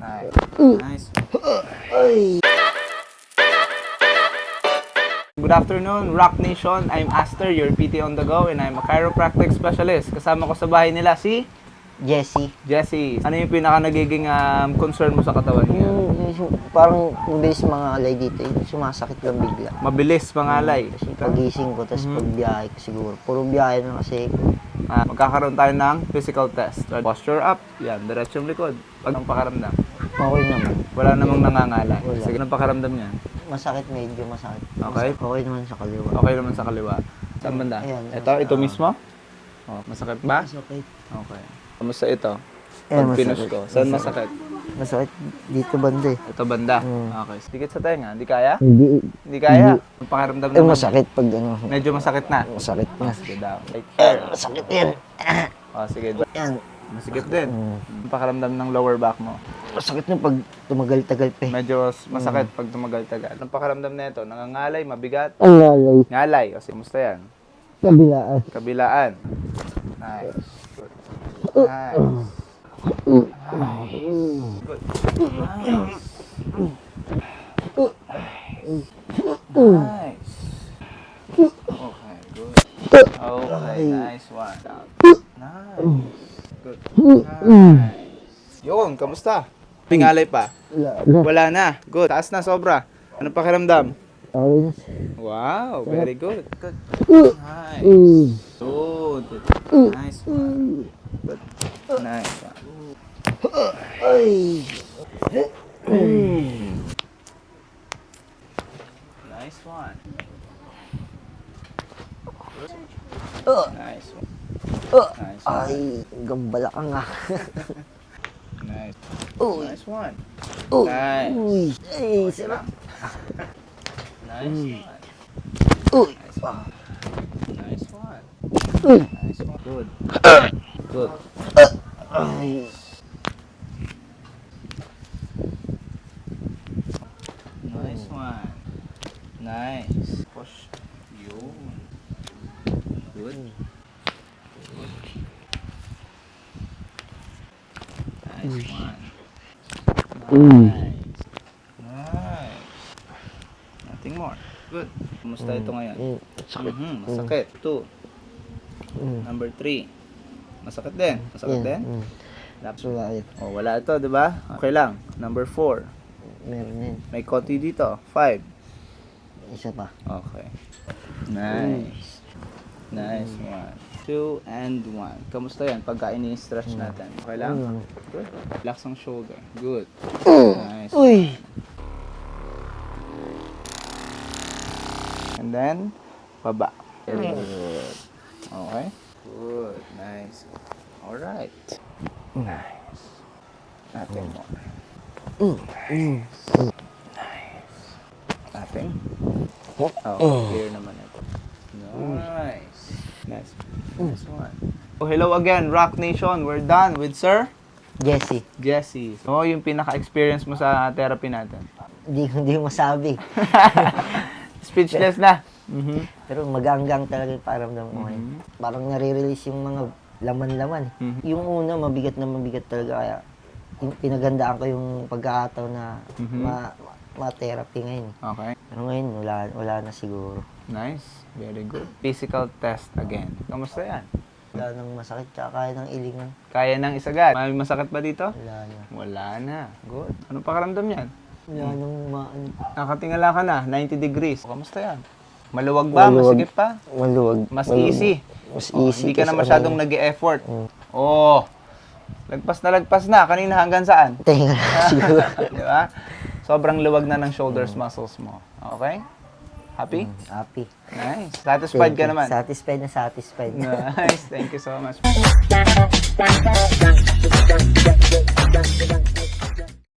Nice. Good afternoon, Rock Nation. I'm Aster, your PT on the go, and I'm a chiropractic specialist. Kasama ko sa bahay nila si Jessie. Ano yung pinaka nagiging concern mo sa katawan niya? Parang mabilis mga alay dito, sumasakit lang bigla. Mabilis mangalay. Kasi pagising ko, tapos pagbiyahe ko siguro. Puro biyahe na kasi. Magkakaroon tayo ng physical test. Posture up. Yan, diretsong likod. Pag ang pakaramdam. Okay naman. Wala namang nangangalay. Wala. Sige, anong pakaramdam niyan? Masakit, medyo masakit. Okay. Okay naman sa kaliwa. Okay naman sa kaliwa. Saan banda? Ayan, Ito mismo? Oh, masakit ba? Masakit. Okay. Kamusta ito? Ayan, Pag pinush masakit. ko. Saan masakit? Masakit dito banda eh. Ito banda. Okay. Dikit sa tenga. Hindi kaya? Hindi. Hindi kaya. Ang pakiramdam naman. Masakit pag ano. Medyo masakit na. Masakit na. Sige daw. Right here. Masakit yan. Oh, sige. Yan. Masikip din. Ang pakiramdam ng lower back mo. Masakit na pag tumagal-tagal pa eh. Medyo masakit pag tumagal-tagal. Ang pakiramdam nito, nangangalay, mabigat. Ang lalay. Ngalay. O, kumusta yan? Kabilaan. Kabilaan. Nice. Good. Nice. Good. Nice. Okay, good. Okay, nice one. Nice. Good. Nice. Yun, kamusta? Pingalay pa? Wala na. Good. Taas na, sobra. Ano pakiramdam? Okay. Wow, very good. Good. Nice. Good. Nice one. Good. Nice one. Nice one. Nice one. Nice one. Ay, gambala ka nga. Nice. Uy. Nice one. Uy. Nice. Uy. Ay, sarap. Nice one. Uy. Nice one. Nice one. Uy. Nice one. Good. Good. Ay. Nice one. Nice. Push. Yun. Good. Nice one. Nice. Nice. Nothing more. Good. Kumusta ito ngayon? Sakit. Masakit. 2. Number 3. Masakit din. Masakit din? Wala yun. Oh, wala ito, di ba? Okay lang. Number 4. Meron yun. May konti dito. 5. Isa pa. Okay. Nice. Nice one. 2 and 1. Kamusta yan? Pagka ini-stretch natin. Okay lang? Good. Relax ang shoulder. Good. Nice. Uy! And then, baba. Very good. Okay. Good. Nice. Alright. Nice. Nothing more. Nice. Nice. Nothing. Oh, clear naman ito. Nice. Nice. Nice one. Oh, hello again, Rock Nation. We're done with Sir Jessie. So, yung pinaka-experience mo sa therapy natin? Hindi mo masabi. Speechless na. Pero maganggang talaga yung paramdam ko ngayon. Parang nare-release yung mga laman-laman. Yung una, mabigat na mabigat talaga. Kaya pinagandaan ko yung pagkakataon na ma-therapy ngayon. Okay. Pero ngayon, wala na siguro. Nice. Very good. Physical test again. Kamusta yan? Wala nang masakit, tsaka kaya ng ilingan. Kaya ng isagad. May masakit ba dito? Wala na. Wala na. Good. Ano pakiramdam yan? Wala nang Nakatingala ka na, 90 degrees. Kamusta yan? Maluwag ba? Maluwag. Masigip pa? maluwag. Mas easy. Mas Oh, easy. hindi ka na kasi masyadong nag-e-effort. Oh. Lagpas na. Kanina hanggang saan? Tenga na siguro. Di ba? Sobrang luwag na ng shoulders muscles mo. Okay? Happy? Happy. Nice. Satisfied ka naman? Satisfied na satisfied. Nice. Thank you so much.